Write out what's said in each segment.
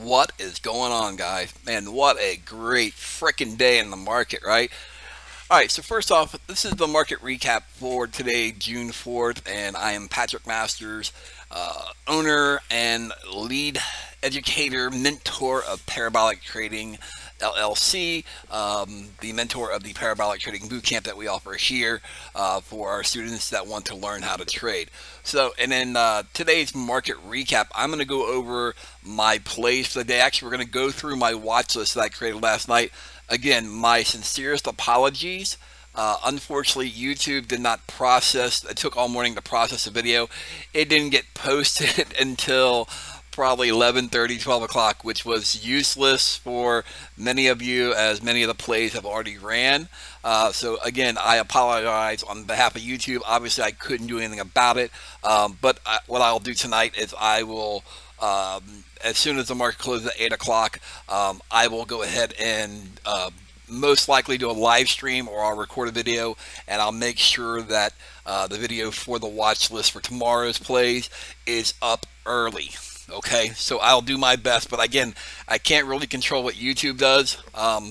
What is going on, guys? Man, what a great freaking day in the market, right? All right, so first off, this is the market recap for today, June 4th, and I am Patrick Masters, owner and lead educator, mentor of Parabolic Trading LLC, the mentor of the Parabolic Trading Bootcamp that we offer here for our students that want to learn how to trade. So, and then today's market recap, I'm going to go over my plays for the day. Actually, we're going to go through my watch list that I created last night. Again, my sincerest apologies. Unfortunately, YouTube did not process. It took all morning to process the video. It didn't get posted until probably 11:30, 12 o'clock, which was useless for many of you, as many of the plays have already ran. So again, I apologize on behalf of YouTube. Obviously, I couldn't do anything about it. But what I'll do tonight is I will, as soon as the market closes at 8 o'clock, I will go ahead and most likely do a live stream, or I'll record a video, and I'll make sure that the video for the watch list for tomorrow's plays is up early. Okay, so I'll do my best, but again, I can't really control what YouTube does,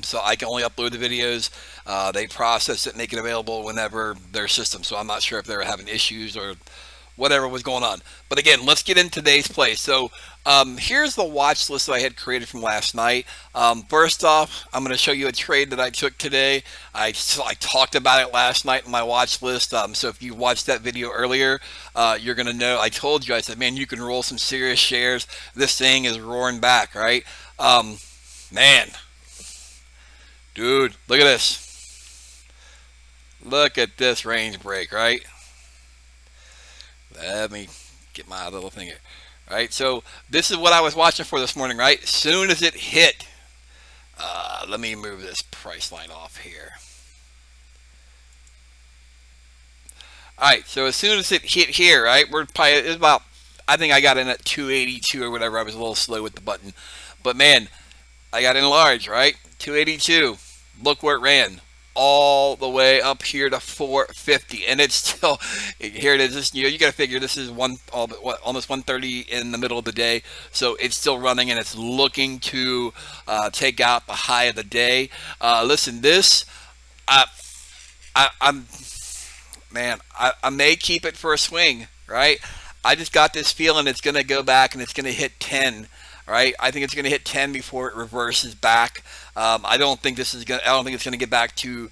so I can only upload the videos. They process it, make it available whenever their system, so I'm not sure if they're having issues or whatever was going on. But again, let's get into today's play. So here's the watch list that I had created from last night. First off, I'm going to show you a trade that I took today. I talked about it last night in my watch list. So if you watched that video earlier, you're going to know. I told you, I said, man, you can roll some serious shares. This thing is roaring back, right? Man, dude, look at this. Look at this range break, right? Let me get my little thing here. All right, so this is what I was watching for this morning, right? As soon as it hit, let me move this price line off here. All right, so as soon as it hit here, right, we're probably, it's about, I think I got in at 282 or whatever. I was a little slow with the button. But man, I got in large, right? 282. Look where it ran. All the way up here to 450, and it's still here. It is. This, you got to figure this is almost 1:30 in the middle of the day, so it's still running, and it's looking to take out the high of the day. Listen, this I'm man, I may keep it for a swing, right? I just got this feeling it's going to go back and it's going to hit 10. Right, I think it's going to hit 10 before it reverses back. I don't think this is going. I don't think it's going to get back to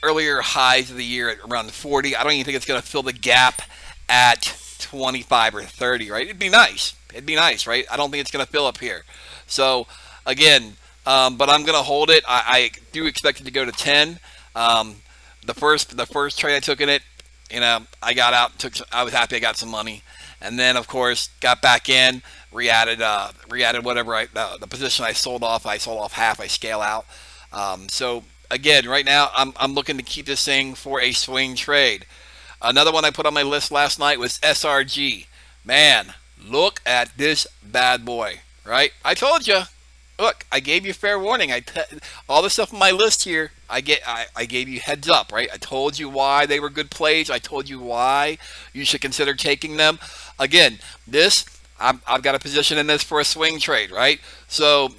earlier highs of the year at around 40. I don't even think it's going to fill the gap at 25 or 30. Right, it'd be nice. It'd be nice, right? I don't think it's going to fill up here. So again, but I'm going to hold it. I do expect it to go to 10. The first trade I took in it, I got out. I was happy I got some money. And then, of course, got back in, re-added whatever the position I sold off. I sold off half. I scale out. So again, right now I'm looking to keep this thing for a swing trade. Another one I put on my list last night was SRG. Man, look at this bad boy. Right? I told you. Look, I gave you fair warning. All the stuff on my list here, I gave you heads up, right? I told you why they were good plays. I told you why you should consider taking them. Again, I've got a position in this for a swing trade, right? So,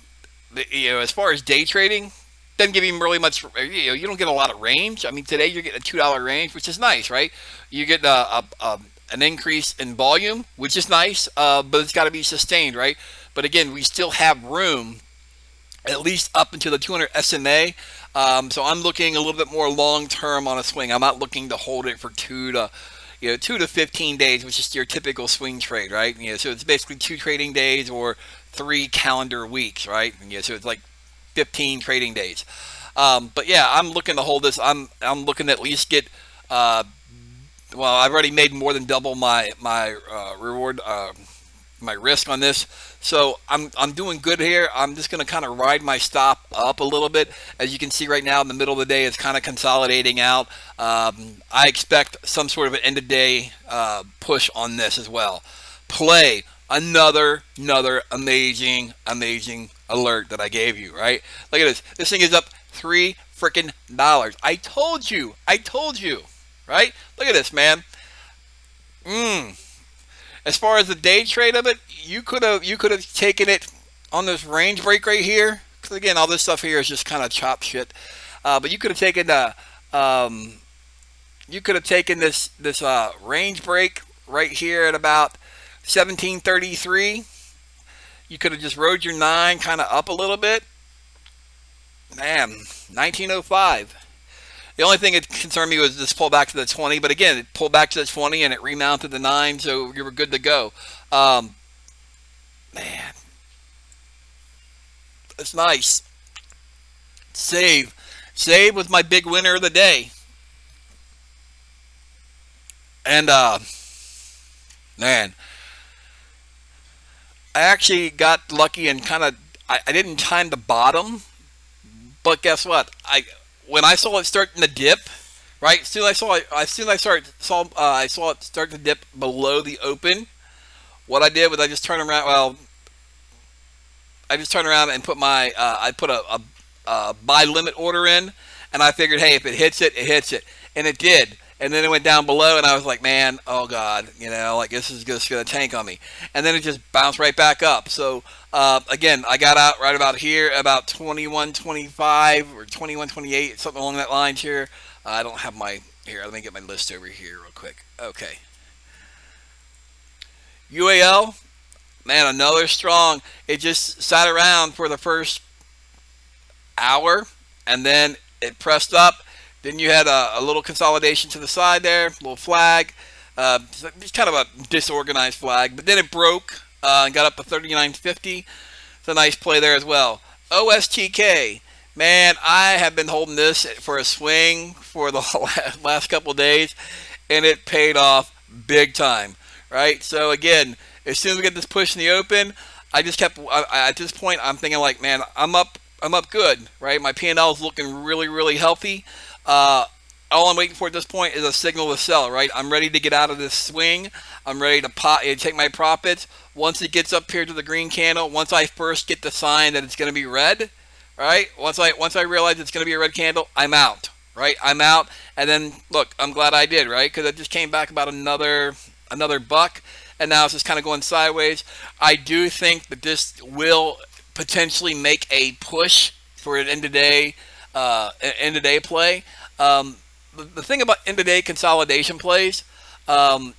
as far as day trading, doesn't give you really much. You don't get a lot of range. I mean, today you're getting a $2 range, which is nice, right? You get an increase in volume, which is nice, but it's got to be sustained, right? But again, we still have room, at least up into the 200 SMA. So I'm looking a little bit more long term on a swing. I'm not looking to hold it for 2 to 15 days, which is your typical swing trade, right? So it's basically 2 trading days or 3 calendar weeks, right? So it's like 15 trading days. But yeah, I'm looking to hold this. I'm looking to at least get. Well, I've already made more than double my reward. My risk on this, so I'm doing good here. I'm just going to kind of ride my stop up a little bit. As you can see right now in the middle of the day, it's kind of consolidating out. I expect some sort of an end of day push on this as well. Play another amazing alert that I gave you, right? Look at this thing is up $3 freaking. I told you, right? Look at this, man. As far as the day trade of it, you could have taken it on this range break right here. Because again, all this stuff here is just kind of chop shit. But you could have taken um, this range break right here at about 1733. You could have just rode your 9 kind of up a little bit. Man, 1905. The only thing that concerned me was this pull back to the 20, but again, it pulled back to the 20 and it remounted the 9, so you were good to go. Um, Man, it's nice. Save. Save was my big winner of the day. And, man, I actually got lucky and kind of, I didn't time the bottom, but guess what? When I saw it starting to dip, right? I saw it start to dip below the open. What I did was I just turned around. Well, I just turned around and put I put a buy limit order in, and I figured, hey, if it hits it, it hits it, and it did. And then it went down below, and I was like, man, oh god, like this is just gonna tank on me. And then it just bounced right back up. So again, I got out right about here, about 21.25 or 21.28, something along that line here. I don't have my here. Let me get my list over here real quick. Okay, UAL, man, another strong. It just sat around for the first hour, and then it pressed up. Then you had a little consolidation to the side there, little flag, just kind of a disorganized flag. But then it broke and got up to 39.50. It's a nice play there as well. OSTK, man, I have been holding this for a swing for the last couple of days, and it paid off big time, right? So again, as soon as we get this push in the open, I just kept. At this point, I'm thinking like, man, I'm up good, right? My P&L is looking really, really healthy. All I'm waiting for at this point is a signal to sell, right? I'm ready to get out of this swing. I'm ready to take my profits. Once it gets up here to the green candle, once I first get the sign that it's going to be red, right? Once I realize it's going to be a red candle, I'm out, right? I'm out. And then look, I'm glad I did, right? Because it just came back about another buck, and now it's just kind of going sideways. I do think that this will potentially make a push for an end of day play. The thing about end of day consolidation plays, a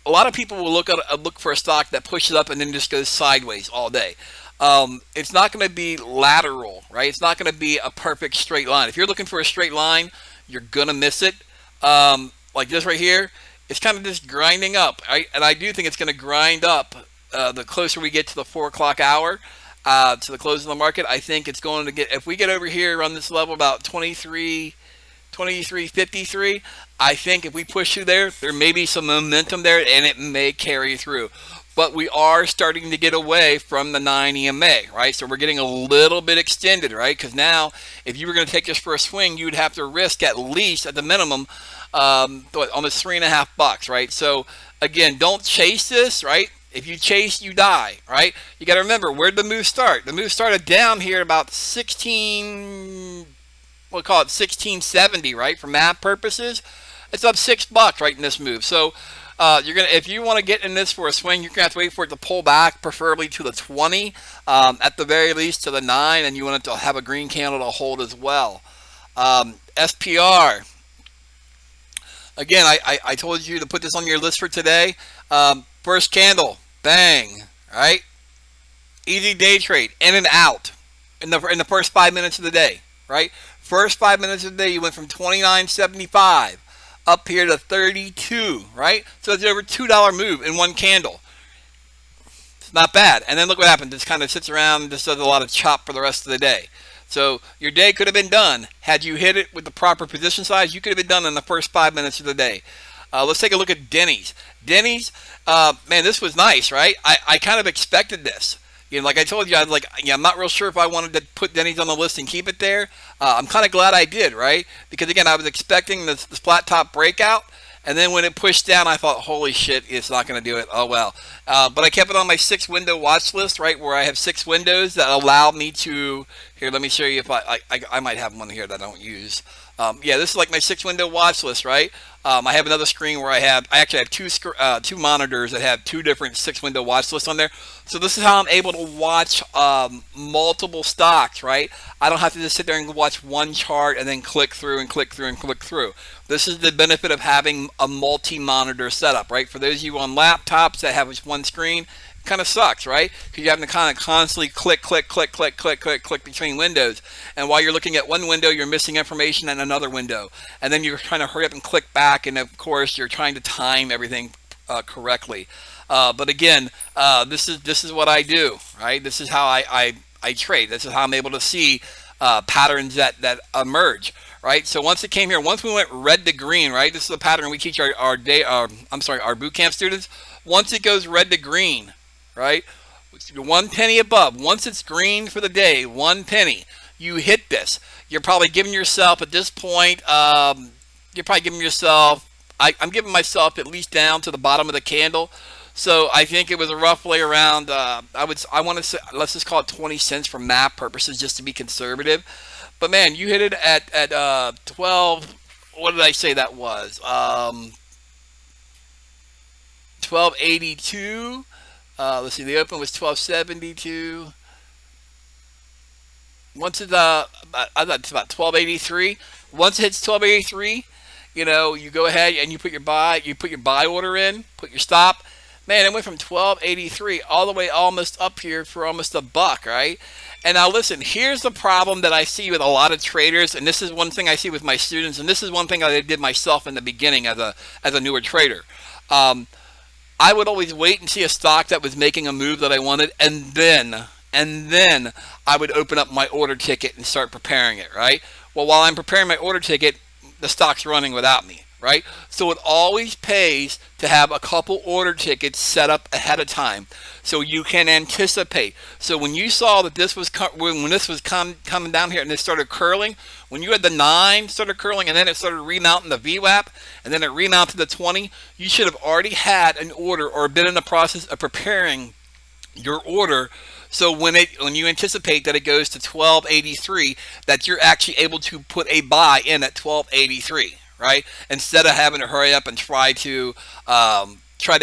lot of people will look for a stock that pushes up and then just goes sideways all day. It's not going to be lateral, right? It's not going to be a perfect straight line. If you're looking for a straight line, you're going to miss it. Like this right here, it's kind of just grinding up, right? And I do think it's going to grind up the closer we get to the 4 o'clock hour. To the close of the market, I think it's going to get, if we get over here around this level about 23.53, I think if we push through there may be some momentum there and it may carry through. But we are starting to get away from the 9 EMA, right? So we're getting a little bit extended, right? Because now, if you were going to take this for a swing, you'd have to risk at least, at the minimum, almost $3.50, right? So again, don't chase this, right? If you chase, you die, right? You got to remember, where'd the move start? The move started down here about 1670, right? For math purposes, it's up $6 right in this move. So if you want to get in this for a swing, you're gonna have to wait for it to pull back, preferably to the 20, at the very least to the 9, and you want it to have a green candle to hold as well. SPR. Again, I told you to put this on your list for today. First candle. Bang, right? Easy day trade, in and out in the first 5 minutes of the day, right? First 5 minutes of the day, you went from 29.75 up here to 32, right? So it's over $2 move in one candle. It's not bad. And then look what happens. It just kind of sits around and just does a lot of chop for the rest of the day. So your day could have been done. Had you hit it with the proper position size, you could have been done in the first 5 minutes of the day. Let's take a look at Denny's. Denny's, man, this was nice, right? I kind of expected this. Like I told you, I was like, I'm not real sure if I wanted to put Denny's on the list and keep it there. I'm kind of glad I did, right? Because again, I was expecting this flat top breakout, and then when it pushed down, I thought, holy shit, it's not going to do it. Oh well. But I kept it on my 6-window watch list, right, where I have 6 windows that allow me to. Here, let me show you if I might have one here that I don't use. Yeah, this is like my 6 window watch list, right? I have another screen where I actually have two monitors that have two different 6 window watch lists on there. So this is how I'm able to watch multiple stocks, right? I don't have to just sit there and watch one chart and then click through and click through and click through. This is the benefit of having a multi-monitor setup, right? For those of you on laptops that have just one screen, kind of sucks, right? Because you have to kind of constantly click, click, click, click, click, click, click between windows. And while you're looking at one window, you're missing information in another window. And then you're trying to hurry up and click back. And of course, you're trying to time everything correctly. But again, this is what I do, right? This is how I trade. This is how I'm able to see patterns that emerge. Right, so once it came here, once we went red to green, right? This is a pattern we teach our boot camp students. Once it goes red to green, right? 1 penny above. Once it's green for the day, 1 penny. You hit this. You're probably giving yourself at this point. You're probably giving yourself. I'm giving myself at least down to the bottom of the candle. So I think it was roughly around. I want to say, let's just call it 20 cents for math purposes, just to be conservative. But man, you hit it at 12. What did I say that was? 1282. Let's see. The open was 1272. Once it's I thought it's about 1283. Once it hits 1283, you go ahead and you put your buy order in, put your stop. Man, it went from 1283 all the way almost up here for almost $1, right? And now listen, here's the problem that I see with a lot of traders, and this is one thing I see with my students, and this is one thing I did myself in the beginning as a newer trader. I would always wait and see a stock that was making a move that I wanted, and then I would open up my order ticket and start preparing it, right? Well, while I'm preparing my order ticket, the stock's running without me, right? So it always pays to have a couple order tickets set up ahead of time so you can anticipate. So when you saw that this was when this was coming down here and it started curling, when you had the 9 started curling and then it started remounting the VWAP and then it remounted the 20, you should have already had an order or been in the process of preparing your order. So when you anticipate that it goes to 1283, that you're actually able to put a buy in at 1283, right? Instead of having to hurry up and try to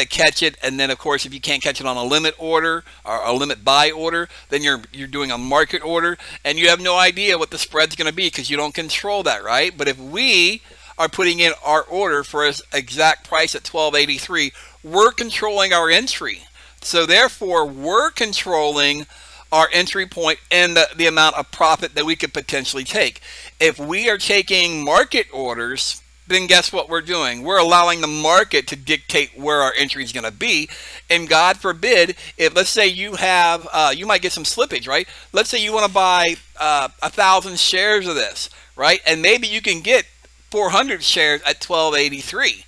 catch it, and then of course if you can't catch it on a limit order or a limit buy order, then you're doing a market order, and you have no idea what the spread's going to be because you don't control that, right? But if we are putting in our order for its exact price at 1283, we're controlling our entry. So therefore, we're controlling our entry point and the amount of profit that we could potentially take. If we are taking market orders, then guess what we're doing? We're allowing the market to dictate where our entry is going to be. And God forbid, if let's say you have, you might get some slippage, right? Let's say you want to buy 1,000 shares of this, right? And maybe you can get 400 shares at 1283.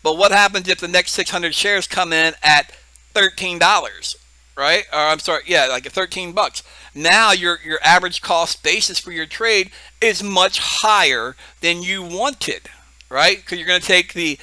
But what happens if the next 600 shares come in at $13, right? Or I'm sorry, yeah, like $13. Now your average cost basis for your trade is much higher than you wanted, right? Because you're going to take the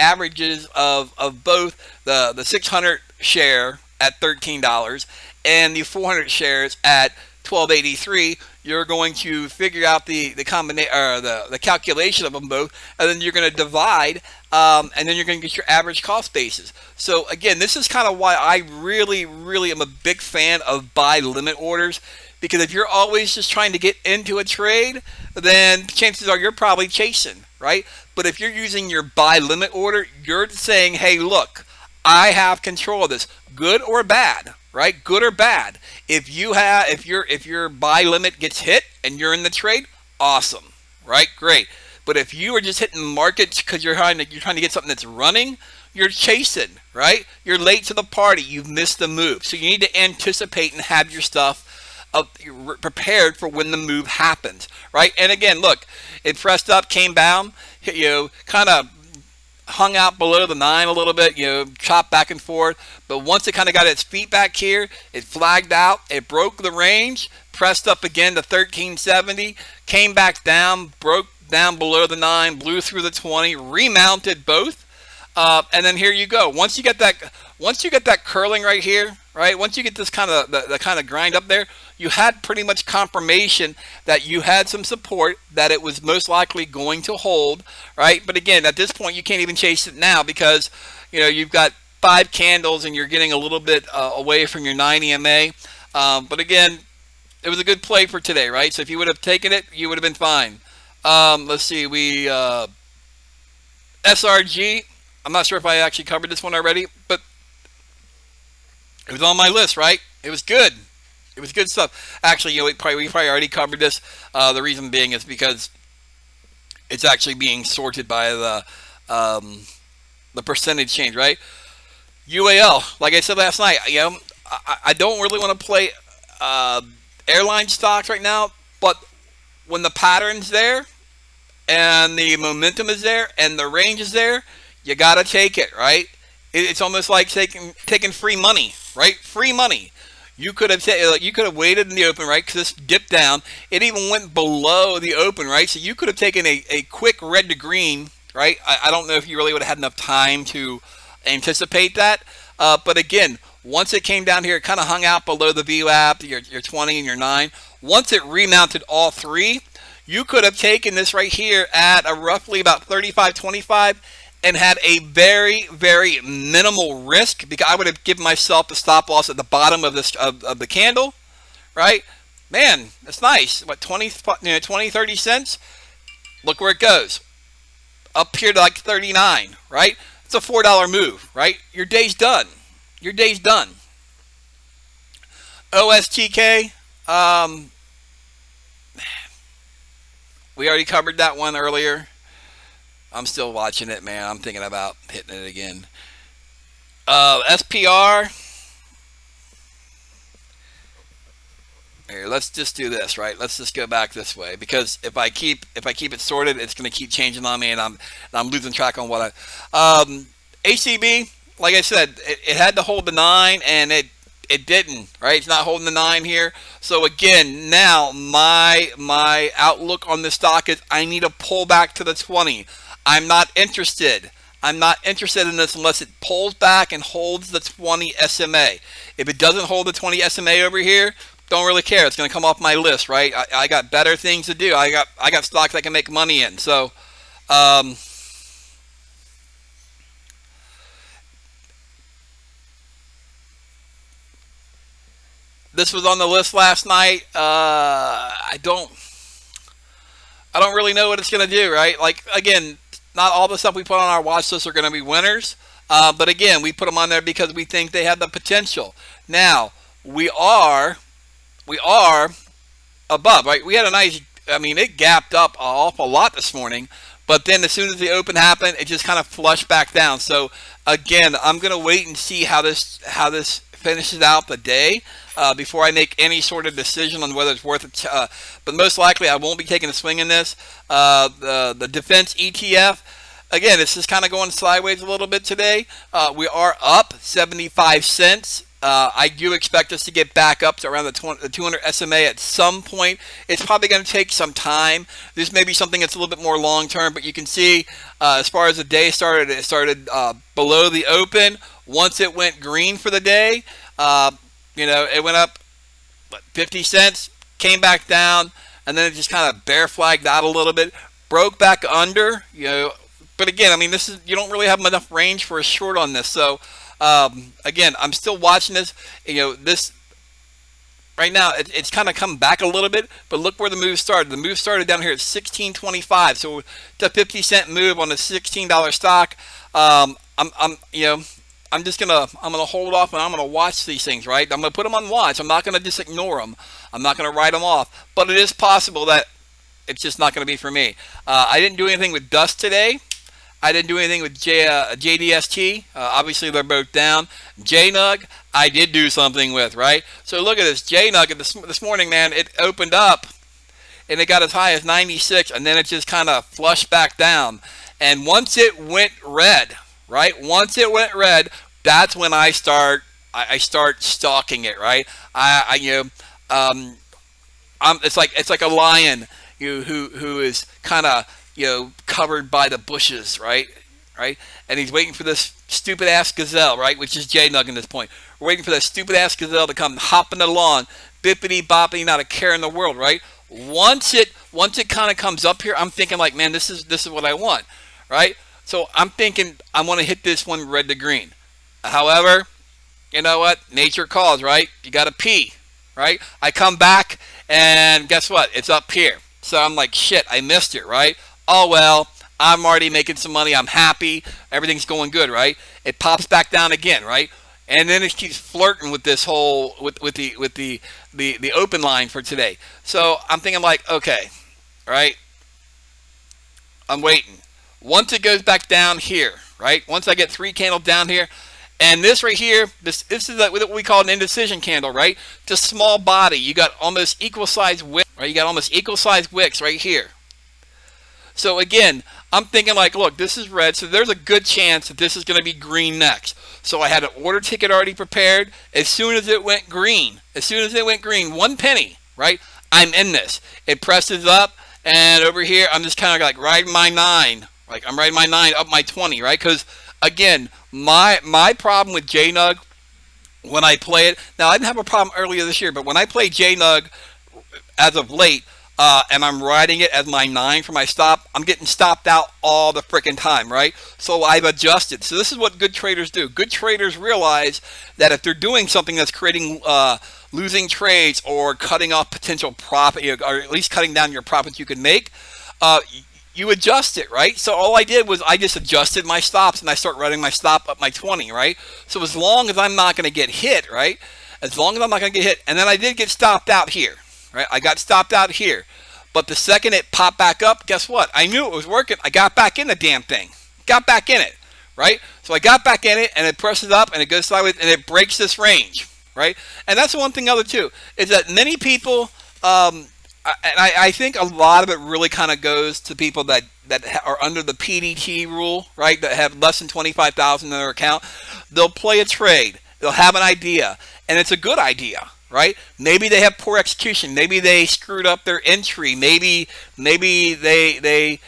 averages of both the 600 share at $13 and the 400 shares at 1283. You're going to figure out the combination or the calculation of them both, and then you're going to divide, and then you're going to get your average cost basis. So again, this is kind of why I really am a big fan of buy limit orders, because if you're always just trying to get into a trade, then chances are you're probably chasing, right? But if you're using your buy limit order, you're saying, hey, look, I have control of this, good or bad, right? Good or bad. If your buy limit gets hit and you're in the trade, awesome, right? Great. But if you are just hitting markets because you're trying to get something that's running, you're chasing, right? You're late to the party. You've missed the move. So you need to anticipate and have your stuff prepared for when the move happens, right? And again, look, it pressed up, came down, kind of hung out below the 9 a little bit, chopped back and forth. But once it kind of got its feet back here, it flagged out, it broke the range, pressed up again to 1370, came back down, broke down below the 9, blew through the 20, remounted both, and then here you go. Once you get that, Once you get that curling right here, right? Once you get this kind of the kind of grind up there, you had pretty much confirmation that you had some support, that it was most likely going to hold, right? But again, at this point, you can't even chase it now because you've got 5 candles and you're getting a little bit away from your 9 EMA. But again, it was a good play for today, right? So if you would have taken it, you would have been fine. Let's see, SRG. I'm not sure if I actually covered this one already, but it was on my list, right? It was good. It was good stuff. Actually, we probably already covered this. The reason being is because it's actually being sorted by the percentage change, right? UAL, like I said last night, I don't really want to play airline stocks right now, but when the pattern's there and the momentum is there and the range is there, you gotta take it, right? It's almost like taking free money, right? Free money. You could have waited in the open, right? Because this dipped down. It even went below the open, right? So you could have taken a quick red to green, right? I don't know if you really would have had enough time to anticipate that. But again, once it came down here, it kind of hung out below the VWAP, your 20 and your 9. Once it remounted all three, you could have taken this right here at a roughly about 35.25 and had a very, very minimal risk, because I would have given myself a stop loss at the bottom of this of the candle, right? Man, that's nice. What, 20, 30 cents? Look where it goes. Up here to like 39, right? It's a $4 move, right? Your day's done. Your day's done. OSTK, we already covered that one earlier. I'm still watching it, man. I'm thinking about hitting it again. SPR. Here, let's just do this, right? Let's just go back this way, because if I keep it sorted, it's going to keep changing on me, and I'm losing track on what ACB. Like I said, it had to hold the 9, and it didn't, right? It's not holding the 9 here. So again, now my outlook on this stock is I need to pull back to the 20. I'm not interested. I'm not interested in this unless it pulls back and holds the 20 SMA. If it doesn't hold the 20 SMA over here, don't really care. It's going to come off my list, right? I got better things to do. I got stocks I can make money in. So, this was on the list last night. I don't really know what it's going to do, right? Like, again, not all the stuff we put on our watch list are going to be winners. But again, we put them on there because we think they have the potential. Now, we are above, right? We had a nice, it gapped up an awful lot this morning, but then as soon as the open happened, it just kind of flushed back down. So again, I'm going to wait and see how this finishes out the day before I make any sort of decision on whether it's worth it. But most likely, I won't be taking a swing in this. The defense ETF, again, it's just kind of going sideways a little bit today. We are up 75 cents. I do expect us to get back up to around the 200 SMA at some point. It's probably going to take some time. This may be something that's a little bit more long term, but you can see as far as the day started, it started below the open. Once it went green for the day, it went up 50 cents, came back down, and then it just kind of bear flagged out a little bit, broke back under. But again, this is, you don't really have enough range for a short on this. So again, I'm still watching this. This right now, it's kind of come back a little bit, but look where the move started. The move started down here at 16.25, so it's a 50-cent move on a $16 stock. I'm gonna hold off, and I'm gonna watch these things, right? I'm gonna put them on watch. I'm not gonna just ignore them. I'm not gonna write them off. But it is possible that it's just not gonna be for me. I didn't do anything with Dust today. I didn't do anything with JDST. Obviously, they're both down. JNUG, I did do something with, right? So look at this. JNUG this morning, man, it opened up, and it got as high as 96, and then it just kind of flushed back down. And once it went red, right? Once it went red, that's when I start stalking it, right? It's like a lion who is kind of covered by the bushes, right? right? And he's waiting for this stupid ass gazelle, right? Which is J-Nug in this point. We're waiting for that stupid ass gazelle to come hopping along, bippity boppity, not a care in the world, right? Once it kind of comes up here, I'm thinking like, man, this is what I want, right? So I'm thinking I want to hit this one red to green. However, you know what? Nature calls, right? You got to pee, right? I come back and guess what? It's up here. So I'm like, shit, I missed it, right? Oh well, I'm already making some money. I'm happy. Everything's going good, right? It pops back down again, right? And then it keeps flirting with this whole with the open line for today. So I'm thinking like, okay, right? I'm waiting. Once it goes back down here, right? Once I get 3 candles down here, and this right here, this is what we call an indecision candle, right? Just small body. You got almost equal size wick, right? You got almost equal size wicks right here. So again, I'm thinking like, look, this is red, so there's a good chance that this is going to be green next. So I had an order ticket already prepared. As soon as it went green, 1 penny, right? I'm in this. It presses up, and over here, I'm just kind of like riding my 9. Like I'm riding my 9 up my 20, right? Because again, my problem with J-Nug when I play it, now I didn't have a problem earlier this year, but when I play J-Nug as of late, and I'm riding it as my 9 for my stop, I'm getting stopped out all the freaking time, right? So I've adjusted. So this is what good traders do. Good traders realize that if they're doing something that's creating losing trades or cutting off potential profit, or at least cutting down your profits you can make, you adjust it, right? So all I did was I just adjusted my stops, and I start running my stop up my 20, right? So as long as I'm not going to get hit, right? As long as I'm not going to get hit, and then I did get stopped out here. Right? I got stopped out here. But the second it popped back up, guess what? I knew it was working. I got back in the damn thing. Got back in it. Right? So I got back in it, and it presses up, and it goes sideways, and it breaks this range. Right? And that's one thing other too, is that many people, and I think a lot of it really kind of goes to people that are under the PDT rule, right? That have less than 25,000 in their account. They'll play a trade. They'll have an idea, and it's a good idea. Right? Maybe they have poor execution. Maybe they screwed up their entry. Maybe they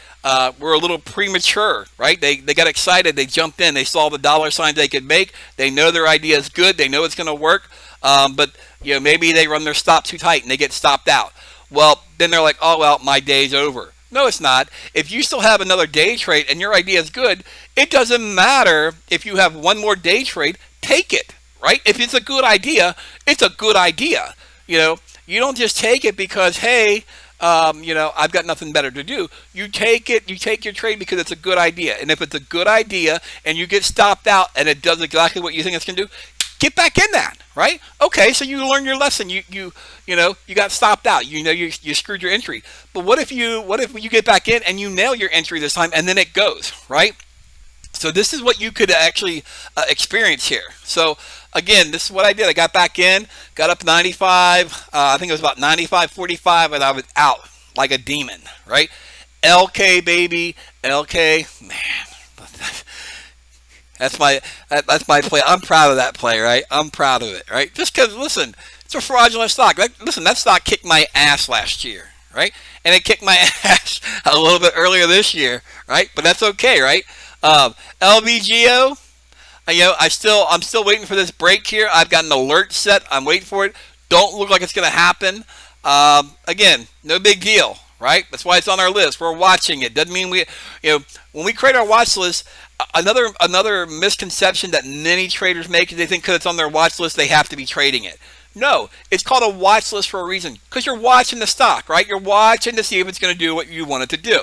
were a little premature. Right? They got excited. They jumped in. They saw the dollar signs they could make. They know their idea is good. They know it's going to work. But maybe they run their stop too tight and they get stopped out. Well, then they're like, oh well, my day's over. No, it's not. If you still have another day trade and your idea is good, it doesn't matter if you have one more day trade. Take it. Right? If it's a good idea, it's a good idea. You don't just take it because, hey, I've got nothing better to do. You take it, you take your trade because it's a good idea. And if it's a good idea and you get stopped out and it does exactly what you think it's going to do, get back in that, right? Okay, so you learned your lesson. You got stopped out. You screwed your entry. But what if you get back in and you nail your entry this time and then it goes, right? So this is what you could actually experience here. So again, this is what I did. I got back in, got up 95. I think it was about 95.45, and I was out like a demon, right? LK, baby. LK, man. That's my play. I'm proud of that play, right? I'm proud of it, right? Just because, listen, it's a fraudulent stock. That stock kicked my ass last year, right? And it kicked my ass a little bit earlier this year, right? But that's okay, right? LVGO, I'm still waiting for this break here. I've got an alert set. I'm waiting for it. Don't look like it's going to happen. Again, no big deal, right? That's why it's on our list. We're watching it. Doesn't mean when we create our watch list, another misconception that many traders make is they think because it's on their watch list, they have to be trading it. No, it's called a watch list for a reason, because you're watching the stock, right? You're watching to see if it's going to do what you want it to do.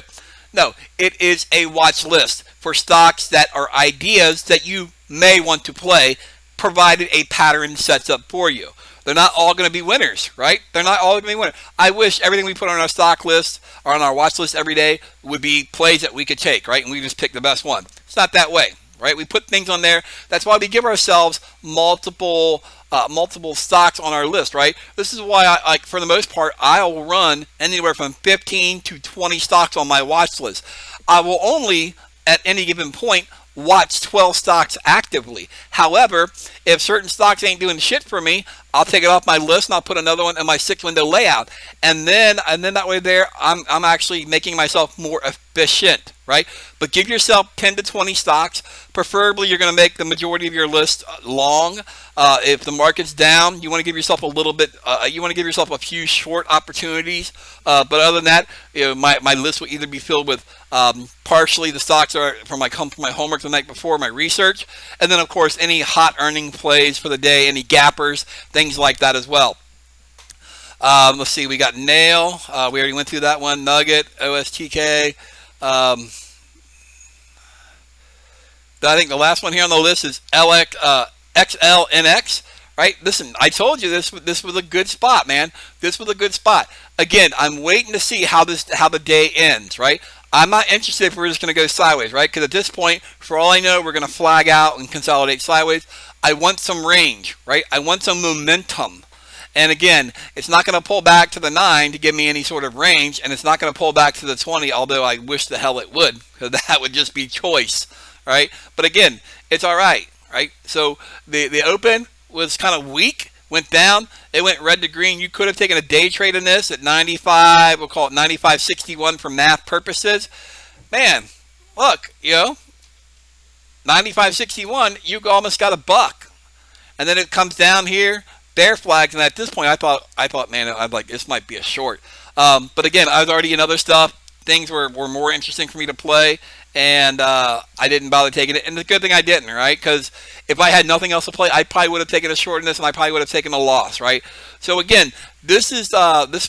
No, it is a watch list for stocks that are ideas that you may want to play, provided a pattern sets up for you. They're not all going to be winners, right? They're not all going to be winners. I wish everything we put on our stock list or on our watch list every day would be plays that we could take, right? And we just pick the best one. It's not that way, right? We put things on there. That's why we give ourselves multiple stocks on our list, right? This is why I for the most part, I'll run anywhere from 15 to 20 stocks on my watch list. I will only, at any given point, watch 12 stocks actively. However, if certain stocks ain't doing shit for me, I'll take it off my list and I'll put another one in my 6-window layout. And then that way there, I'm actually making myself more efficient, right? But give yourself 10 to 20 stocks. Preferably, you're going to make the majority of your list long. If the market's down, you want to give yourself a little bit. You want to give yourself a few short opportunities. But other than that, my list will either be filled with partially the stocks are from my homework the night before, my research, and then of course any hot earning plays for the day, any gappers, things like that as well. Let's see, we got Nail. We already went through that one. Nugget, OSTK. I think the last one here on the list is XLNX. Right? Listen, I told you this was a good spot, man. This was a good spot. Again, I'm waiting to see how the day ends. Right? I'm not interested if we're just going to go sideways. Right? Because at this point, for all I know, we're going to flag out and consolidate sideways. I want some range. Right? I want some momentum. And again, it's not going to pull back to the 9 to give me any sort of range, and it's not going to pull back to the 20, although I wish the hell it would, because that would just be choice, right? But again, it's all right, right? So the open was kind of weak, went down, it went red to green. You could have taken a day trade in this at 95, we'll call it 95.61 for math purposes. Man, look, 95.61, you almost got a buck. And then it comes down here, bear flags, and at this point I thought, man, I'm like, this might be a short. But again, I was already in other stuff. Things were more interesting for me to play, and I didn't bother taking it. And it's a good thing I didn't, right? Because if I had nothing else to play, I probably would have taken a short in this, and I probably would have taken a loss, right? So again, this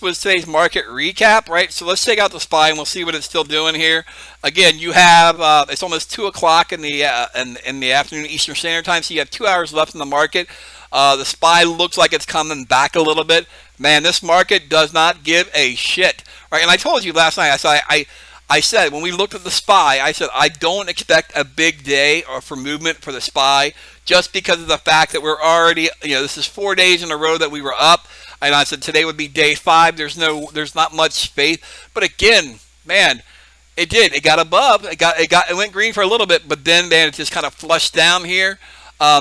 was today's market recap, right? So let's take out the SPY, and we'll see what it's still doing here. Again, you have it's almost 2 o'clock in the afternoon Eastern Standard Time, so you have 2 hours left in the market. The SPY looks like it's coming back a little bit. Man, this market does not give a shit, right? And I told you last night, I said when we looked at the SPY, I said I don't expect a big day or for movement for the SPY, just because of the fact that we're already, this is 4 days in a row that we were up, and I said today would be day 5. There's not much faith, but again, man, it did. It got above. It went green for a little bit, but then man, it just kind of flushed down here.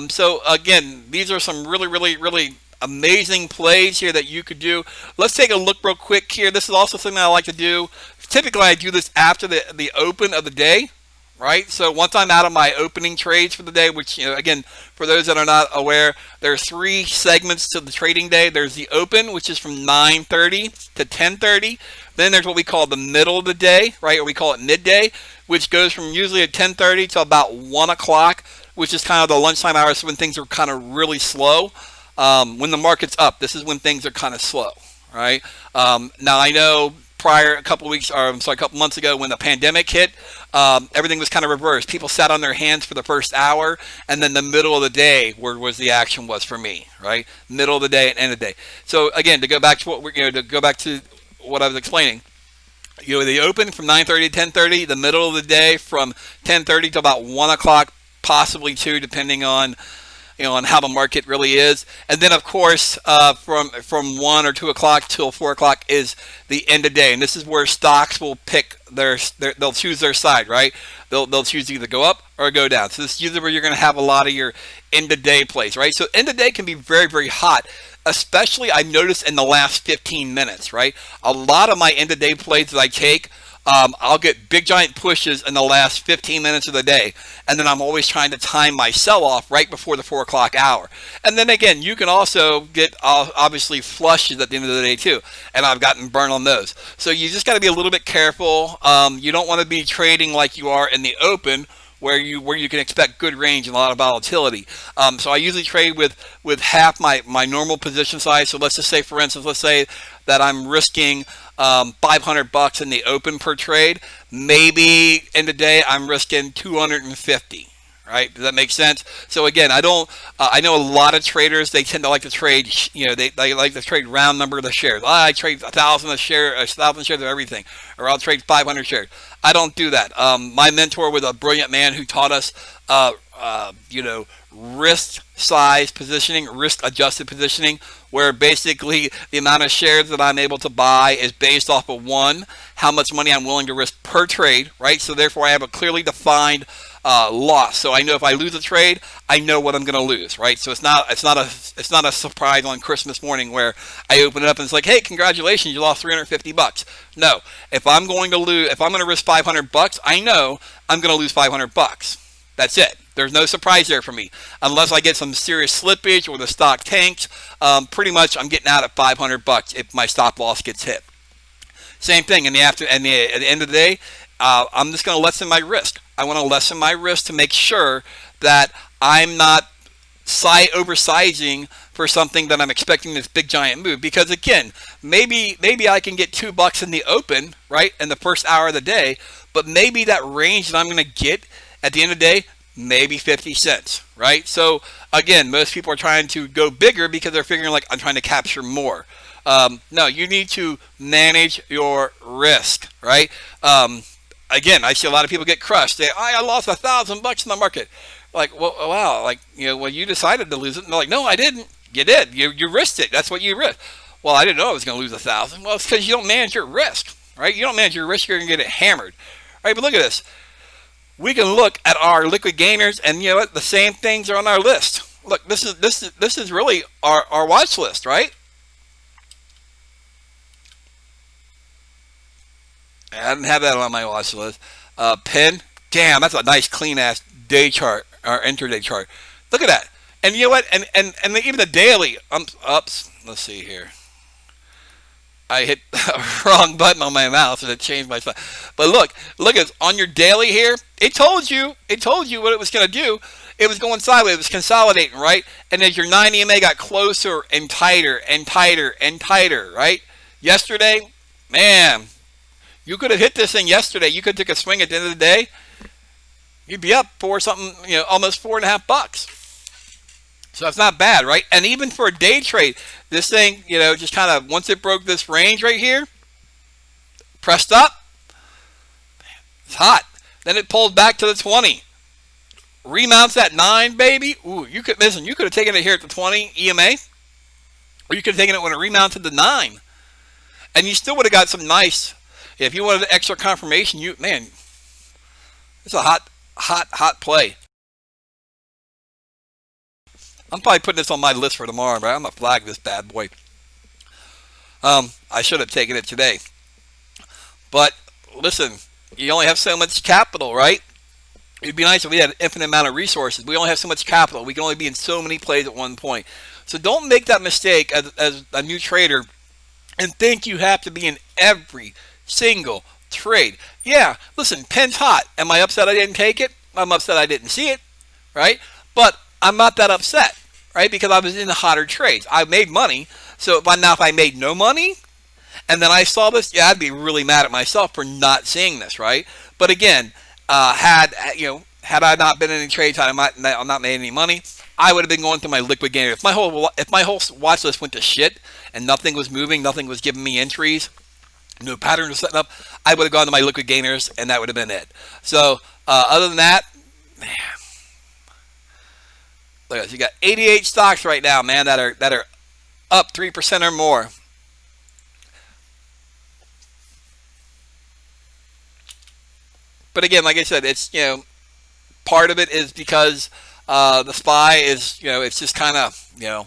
So again, these are some really amazing plays here that you could do. Let's take a look real quick here. This is also something I like to do. Typically, I do this after the open of the day, right? So once I'm out of my opening trades for the day, which, again, for those that are not aware, there are 3 segments to the trading day. There's the open, which is from 9:30 to 10:30. Then there's what we call the middle of the day, right? Or we call it midday, which goes from usually at 10:30 to about 1 o'clock, which is kind of the lunchtime hours when things are kind of really slow. When the market's up, this is when things are kind of slow, right? Now, I know a couple months ago when the pandemic hit, everything was kind of reversed. People sat on their hands for the first hour, and then the middle of the day was the action was for me, right? Middle of the day and end of the day. So again, to go back to what I was explaining, the open from 9:30 to 10:30, the middle of the day from 10:30 to about 1 o'clock, possibly 2, depending on on how the market really is. And then of course from 1 or 2 o'clock till 4 o'clock is the end of day, and this is where stocks will pick they'll choose their side, right? They'll choose to either go up or go down. So this is usually where you're going to have a lot of your end of day plays, right? So end of day can be very hot, especially I noticed in the last 15 minutes, right? A lot of my end of day plays that I take, I'll get big giant pushes in the last 15 minutes of the day, and then I'm always trying to time my sell off right before the 4 o'clock hour. And then again, you can also get obviously flushes at the end of the day too, and I've gotten burned on those. So you just got to be a little bit careful. You don't want to be trading like you are in the open, where you can expect good range and a lot of volatility. So I usually trade with half my normal position size. So let's just say, for instance, let's say that I'm risking $500 in the open per trade. Maybe in the day I'm risking 250. Right? Does that make sense? So again, I know a lot of traders, they tend to like to trade, they like to trade round number of the shares. I trade 1,000 shares of everything, or I'll trade 500 shares. I don't do that. My mentor was a brilliant man who taught us, risk size positioning, risk adjusted positioning, where basically the amount of shares that I'm able to buy is based off of, 1, how much money I'm willing to risk per trade, right? So therefore I have a clearly defined loss. So I know if I lose a trade, I know what I'm going to lose, right? So it's not a surprise on Christmas morning where I open it up and it's like, hey, congratulations, you lost $350. No, if I'm going to risk $500, I know I'm going to lose $500. That's it. There's no surprise there for me. Unless I get some serious slippage or the stock tanks, pretty much I'm getting out at $500 if my stop loss gets hit. Same thing at the end of the day, I'm just going to lessen my risk. I want to lessen my risk to make sure that I'm not oversizing for something that I'm expecting this big giant move. Because again, maybe I can get $2 in the open, right, in the first hour of the day, but maybe that range that I'm going to get at the end of the day, maybe 50 cents, right? So again, most people are trying to go bigger because they're figuring like, I'm trying to capture more. No, you need to manage your risk, right? Again, I see a lot of people get crushed. I lost $1,000 in the market. Like, well, wow, like, well, you decided to lose it. And they're like, no, I didn't. You did. You risked it. That's what you risked. Well, I didn't know I was going to lose 1,000. Well, it's because you don't manage your risk, right? You don't manage your risk, you're going to get it hammered. All right, but look at this. We can look at our liquid gainers, and you know what? The same things are on our list. Look, this is really our watch list, right? I didn't have that on my watch list. Pin, damn, that's a nice clean ass day chart or intraday chart. Look at that. And you know what? And even the daily. Oops. Let's see here. I hit a wrong button on my mouse and it changed my stuff. But look, it's on your daily here. It told you what it was going to do. It was going sideways. It was consolidating, right? And as your 9 EMA got closer and tighter and tighter and tighter, right? Yesterday, man, you could have hit this thing yesterday. You could have took a swing at the end of the day. You'd be up for something, almost $4.50. So that's not bad, right? And even for a day trade, this thing, just kind of, once it broke this range right here, pressed up, it's hot. Then it pulled back to the 20. Remounts at 9, baby. Ooh, you could have taken it here at the 20 EMA, or you could have taken it when it remounted to 9. And you still would have got some nice, if you wanted extra confirmation, it's a hot play. I'm probably putting this on my list for tomorrow, but I'm going to flag this bad boy. I should have taken it today. But listen, you only have so much capital, right? It'd be nice if we had an infinite amount of resources. We only have so much capital. We can only be in so many plays at one point. So don't make that mistake as a new trader and think you have to be in every single trade. Yeah, listen, pin's hot. Am I upset I didn't take it? I'm upset I didn't see it, right? But I'm not that upset, right? Because I was in the hotter trades. I made money. So if I made no money and then I saw this, yeah, I'd be really mad at myself for not seeing this, right? But again, had I not been in any trades, had I not made any money, I would have been going through my liquid gainer. If my whole watch list went to shit and nothing was moving, nothing was giving me entries, no pattern was setting up, I would have gone to my liquid gainers and that would have been it. So other than that, man, look at this. You got 88 stocks right now, man, that are up 3% or more. But again, like I said, it's part of it is because the SPY is it's just kind of it's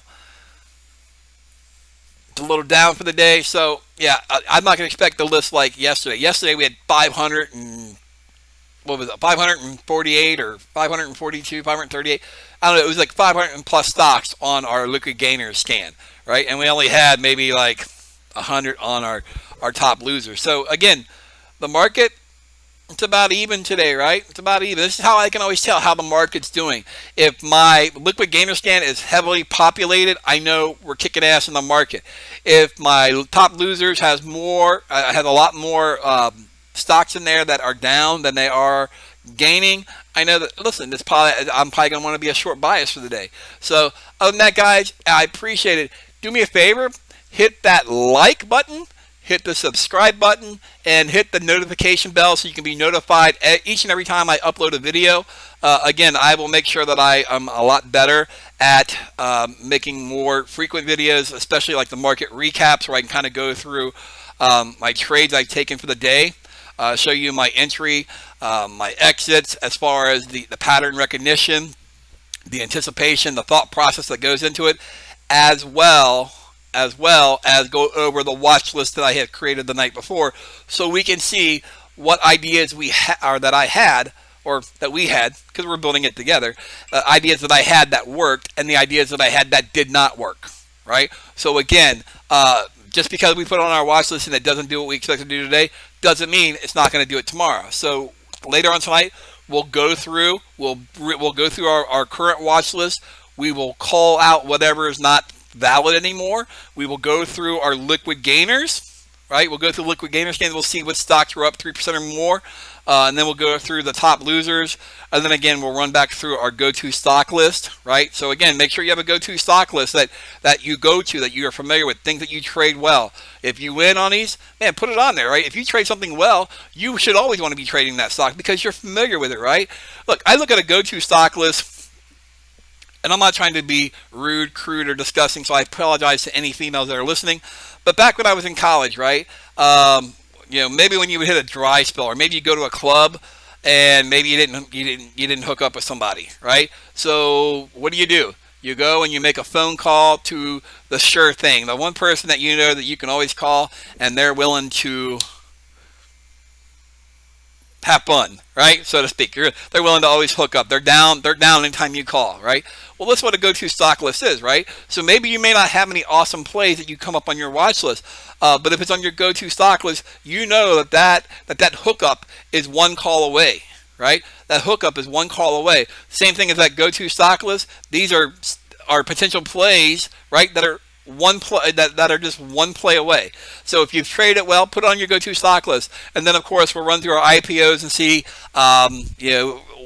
a little down for the day. So yeah, I'm not going to expect the list like yesterday. Yesterday we had 548 or 542, 538. I don't know. It was like 500 plus stocks on our liquid gainers scan, right? And we only had maybe like 100 on our top losers. So again, the market, it's about even today, right? It's about even. This is how I can always tell how the market's doing. If my liquid gainer scan is heavily populated, I know we're kicking ass in the market. If my top losers has a lot more stocks in there that are down than they are gaining, I know that, listen, I'm probably going to want to be a short bias for the day. So other than that, guys, I appreciate it. Do me a favor, hit that like button, hit the subscribe button, and hit the notification bell so you can be notified each and every time I upload a video. Again, I will make sure that I am a lot better at making more frequent videos, especially like the market recaps where I can kind of go through my trades I've taken for the day. show you my entry, my exits, as far as the pattern recognition, the anticipation, the thought process that goes into it, as well as go over the watch list that I had created the night before, so we can see what ideas that I had, or that we had, because we're building it together, ideas that I had that worked, and the ideas that I had that did not work, right? So again, just because we put it on our watch list and it doesn't do what we expect to do today, doesn't mean it's not going to do it tomorrow. So later on tonight, we'll go through our current watch list. We will call out whatever is not valid anymore. We will go through our liquid gainers, right? We'll go through liquid gainer scans. We'll see what stocks are up 3% or more. And then we'll go through the top losers. And then again, we'll run back through our go-to stock list, right? So again, make sure you have a go-to stock list that you go to, that you are familiar with, things that you trade well. If you win on these, man, put it on there, right? If you trade something well, you should always want to be trading that stock because you're familiar with it, right? Look, I look at a go-to stock list, and I'm not trying to be rude, crude, or disgusting, so I apologize to any females that are listening. But back when I was in college, right? Maybe when you would hit a dry spell, or maybe you go to a club and maybe you didn't hook up with somebody, right? So what do? You go and you make a phone call to the sure thing, the one person that you know that you can always call, and they're willing to have fun, right? So to speak. They're willing to always hook up. They're down anytime you call, right? Well, that's what a go-to stock list is, right? So maybe you may not have any awesome plays that you come up on your watch list, but if it's on your go-to stock list, you know that hookup is one call away, right? That hookup is one call away. Same thing as that go-to stock list. These are potential plays, right? That are that are just one play away. So if you've traded it well, put it on your go-to stock list, and then of course we'll run through our IPOs and see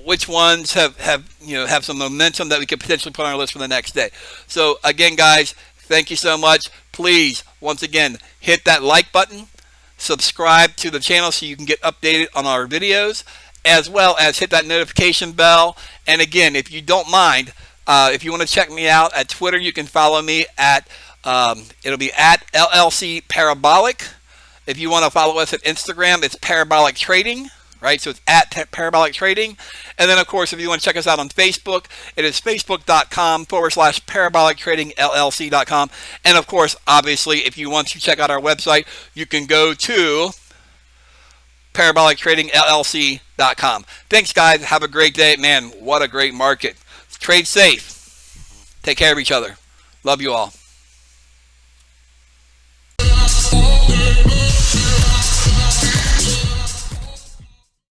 which ones have some momentum that we could potentially put on our list for the next day. So again, guys, thank you so much. Please, once again, hit that like button, subscribe to the channel so you can get updated on our videos, as well as hit that notification bell. And again, if you don't mind, if you want to check me out at Twitter, you can follow me at it'll be at LLC Parabolic. If you want to follow us at Instagram, it's Parabolic Trading, right? So it's at Parabolic Trading. And then, of course, if you want to check us out on Facebook, it is facebook.com/Parabolic Trading LLC.com. And, of course, obviously, if you want to check out our website, you can go to Parabolic Trading LLC.com. Thanks, guys. Have a great day. Man, what a great market. Trade safe. Take care of each other. Love you all.